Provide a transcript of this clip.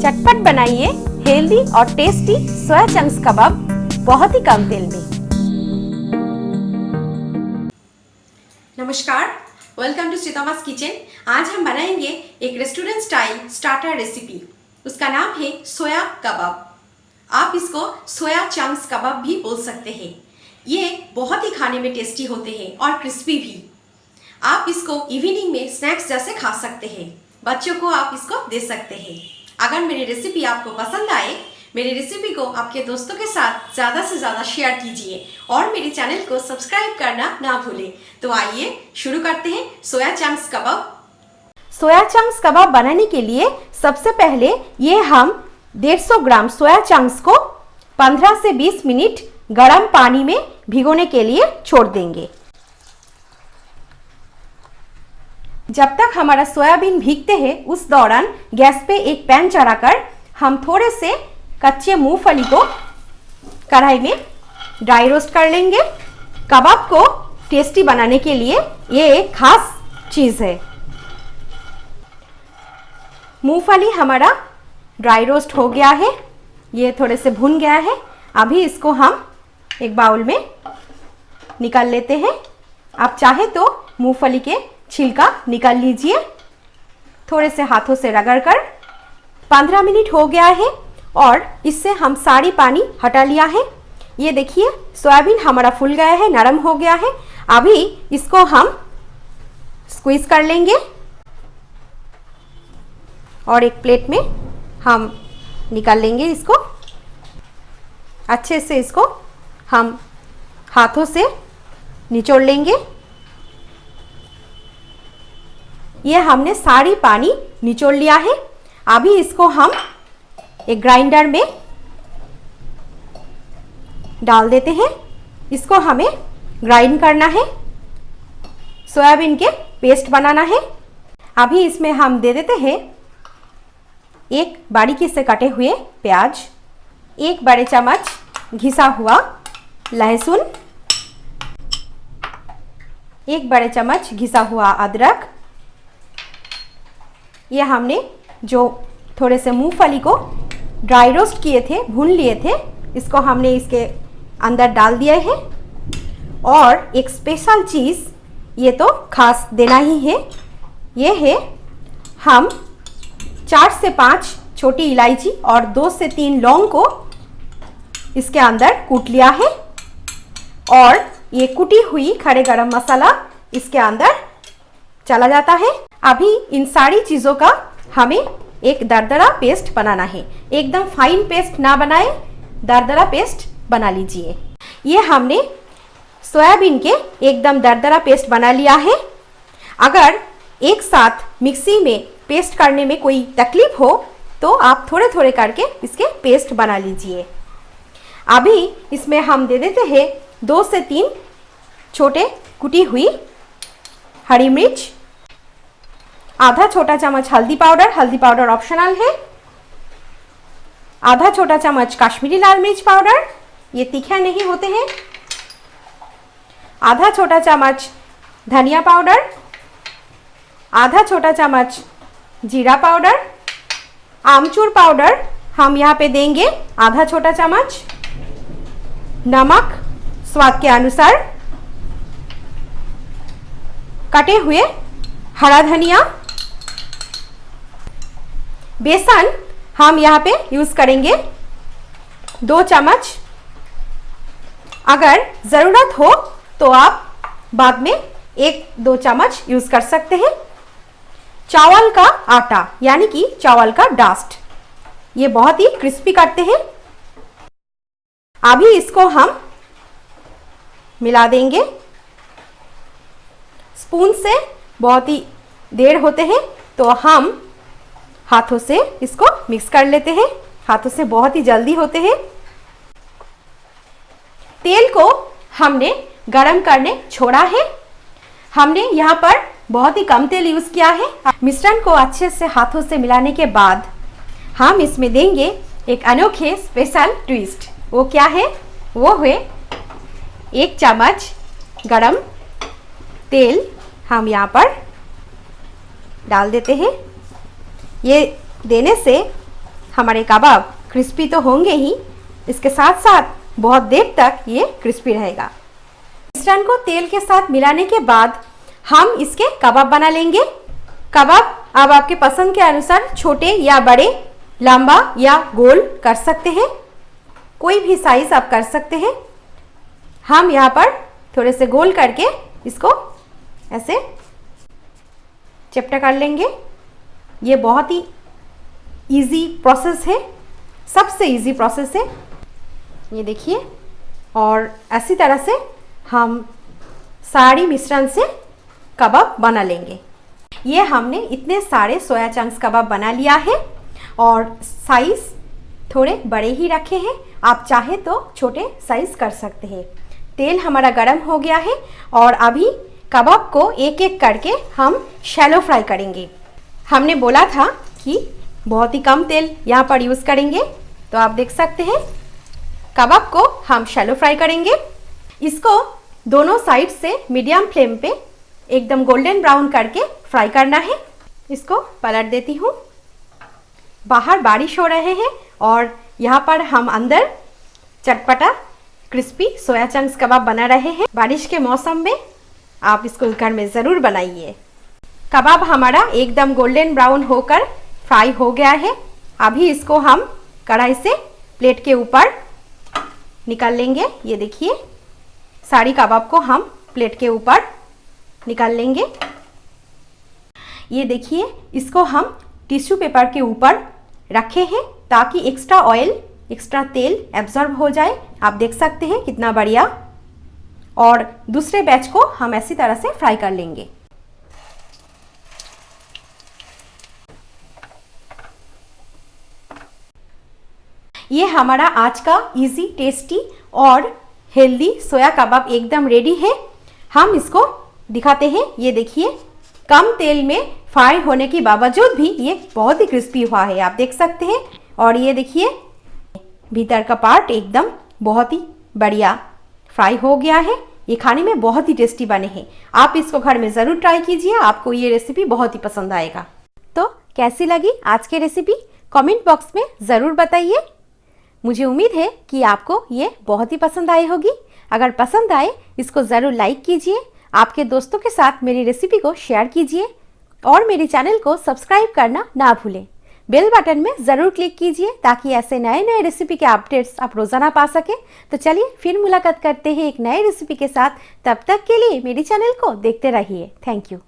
चटपट बनाइए हेल्दी और टेस्टी सोया चंक्स कबाब बहुत ही कम तेल में। नमस्कार, वेलकम टू श्रीतमास किचन। आज हम बनाएंगे एक रेस्टोरेंट स्टाइल स्टार्टर रेसिपी। उसका नाम है सोया कबाब। आप इसको सोया चंक्स कबाब भी बोल सकते हैं। ये बहुत ही खाने में टेस्टी होते हैं और क्रिस्पी भी। आप इसको इवनिंग में स्नैक्स जैसे खा सकते हैं। बच्चों को आप इसको दे सकते हैं। अगर मेरी रेसिपी आपको पसंद आए, मेरी रेसिपी को आपके दोस्तों के साथ ज़्यादा से ज़्यादा शेयर कीजिए और मेरे चैनल को सब्सक्राइब करना ना भूलें। तो आइए शुरू करते हैं सोया चंक्स कबाब। सोया चंक्स कबाब बनाने के लिए सबसे पहले ये हम 150 ग्राम सोया चंक्स को 15 से 20 मिनट गर्म पानी में भिगोने के लिए छोड़ देंगे। जब तक हमारा सोयाबीन भीगते हैं उस दौरान गैस पे एक पैन चढ़ाकर हम थोड़े से कच्चे मूंगफली को कढ़ाई में ड्राई रोस्ट कर लेंगे। कबाब को टेस्टी बनाने के लिए ये एक खास चीज़ है। मूंगफली हमारा ड्राई रोस्ट हो गया है, ये थोड़े से भुन गया है। अभी इसको हम एक बाउल में निकाल लेते हैं। आप चाहे तो मूंगफली के छिलका निकाल लीजिए, थोड़े से हाथों से रगड़कर। 15 मिनट हो गया है और इससे हम सारी पानी हटा लिया है। ये देखिए सोयाबीन हमारा फूल गया है, नरम हो गया है। अभी इसको हम स्क्वीज कर लेंगे और एक प्लेट में हम निकाल लेंगे। इसको अच्छे से इसको हम हाथों से निचोड़ लेंगे। ये हमने सारी पानी निचोड़ लिया है। अभी इसको हम एक ग्राइंडर में डाल देते हैं। इसको हमें ग्राइंड करना है, सोयाबीन के पेस्ट बनाना है। अभी इसमें हम दे देते हैं एक बारीकी से कटे हुए प्याज, एक बड़े चम्मच घिसा हुआ लहसुन, एक बड़े चम्मच घिसा हुआ अदरक। ये हमने जो थोड़े से मूंगफली को ड्राई रोस्ट किए थे, भून लिए थे, इसको हमने इसके अंदर डाल दिया है। और एक स्पेशल चीज़ ये तो खास देना ही है, ये है हम 4 से 5 छोटी इलायची और 2 से 3 लौंग को इसके अंदर कूट लिया है और ये कुटी हुई खड़े गरम मसाला इसके अंदर चला जाता है। अभी इन सारी चीज़ों का हमें एक दरदरा पेस्ट बनाना है। एकदम फाइन पेस्ट ना बनाए, दरदरा पेस्ट बना लीजिए। ये हमने सोयाबीन के एकदम दरदरा पेस्ट बना लिया है। अगर एक साथ मिक्सी में पेस्ट करने में कोई तकलीफ हो तो आप थोड़े थोड़े करके इसके पेस्ट बना लीजिए। अभी इसमें हम दे देते हैं 2 से 3 छोटे कुटी हुई हरी मिर्च, आधा छोटा चम्मच हल्दी पाउडर ऑप्शनल है, आधा छोटा चम्मच काश्मीरी लाल मिर्च पाउडर, ये तीखे नहीं होते हैं, आधा छोटा चम्मच धनिया पाउडर, आधा छोटा चम्मच जीरा पाउडर, आमचूर पाउडर हम यहाँ पे देंगे आधा छोटा चम्मच, नमक स्वाद के अनुसार, कटे हुए हरा धनिया, बेसन हम यहाँ पे यूज़ करेंगे 2 चम्मच। अगर ज़रूरत हो तो आप बाद में 1-2 चम्मच यूज़ कर सकते हैं। चावल का आटा यानी कि चावल का डस्ट, ये बहुत ही क्रिस्पी करते हैं। अभी इसको हम मिला देंगे। स्पून से बहुत ही देर होते हैं तो हम हाथों से इसको मिक्स कर लेते हैं। हाथों से बहुत ही जल्दी होते हैं। तेल को हमने गरम करने छोड़ा है। हमने यहाँ पर बहुत ही कम तेल यूज़ किया है। मिश्रण को अच्छे से हाथों से मिलाने के बाद हम इसमें देंगे एक अनोखे स्पेशल ट्विस्ट। वो क्या है? वो है 1 चम्मच गरम तेल हम यहाँ पर डाल देते हैं। ये देने से हमारे कबाब क्रिस्पी तो होंगे ही, इसके साथ साथ बहुत देर तक ये क्रिस्पी रहेगा। मिश्रण को तेल के साथ मिलाने के बाद हम इसके कबाब बना लेंगे। कबाब आप आपके पसंद के अनुसार छोटे या बड़े, लंबा या गोल कर सकते हैं, कोई भी साइज आप कर सकते हैं। हम यहाँ पर थोड़े से गोल करके इसको ऐसे चपटा कर लेंगे। ये बहुत ही इजी प्रोसेस है, सबसे इजी प्रोसेस है, ये देखिए। और ऐसी तरह से हम सारी मिश्रण से कबाब बना लेंगे। ये हमने इतने सारे सोया चंक्स कबाब बना लिया है और साइज़ थोड़े बड़े ही रखे हैं, आप चाहे तो छोटे साइज़ कर सकते हैं। तेल हमारा गरम हो गया है और अभी कबाब को एक एक करके हम शैलो फ्राई करेंगे। हमने बोला था कि बहुत ही कम तेल यहाँ पर यूज़ करेंगे, तो आप देख सकते हैं कबाब को हम शैलो फ्राई करेंगे। इसको दोनों साइड से मीडियम फ्लेम पे एकदम गोल्डन ब्राउन करके फ्राई करना है। इसको पलट देती हूँ। बाहर बारिश हो रहे हैं और यहाँ पर हम अंदर चटपटा क्रिस्पी सोया चंक्स कबाब बना रहे हैं। बारिश के मौसम में आप इसको घर में ज़रूर बनाइए। कबाब हमारा एकदम गोल्डन ब्राउन होकर फ्राई हो गया है। अभी इसको हम कढ़ाई से प्लेट के ऊपर निकाल लेंगे। ये देखिए, सारी कबाब को हम प्लेट के ऊपर निकाल लेंगे। ये देखिए, इसको हम टिश्यू पेपर के ऊपर रखे हैं ताकि एक्स्ट्रा ऑयल, एक्स्ट्रा तेल एब्जॉर्ब हो जाए। आप देख सकते हैं कितना बढ़िया। और दूसरे बैच को हम ऐसी तरह से फ्राई कर लेंगे। ये हमारा आज का इजी, टेस्टी और हेल्दी सोया कबाब एकदम रेडी है। हम इसको दिखाते हैं। ये देखिए, कम तेल में फ्राई होने के बावजूद भी ये बहुत ही क्रिस्पी हुआ है, आप देख सकते हैं। और ये देखिए, भीतर का पार्ट एकदम बहुत ही बढ़िया फ्राई हो गया है। ये खाने में बहुत ही टेस्टी बने हैं। आप इसको घर में ज़रूर ट्राई कीजिए, आपको ये रेसिपी बहुत ही पसंद आएगा। तो कैसी लगी आज की रेसिपी कमेंट बॉक्स में ज़रूर बताइए। मुझे उम्मीद है कि आपको ये बहुत ही पसंद आई होगी। अगर पसंद आए इसको ज़रूर लाइक कीजिए, आपके दोस्तों के साथ मेरी रेसिपी को शेयर कीजिए और मेरे चैनल को सब्सक्राइब करना ना भूलें। बेल बटन में ज़रूर क्लिक कीजिए ताकि ऐसे नए नए रेसिपी के अपडेट्स आप रोज़ाना पा सकें। तो चलिए फिर मुलाकात करते हैं एक नए रेसिपी के साथ। तब तक के लिए मेरे चैनल को देखते रहिए। Thank you.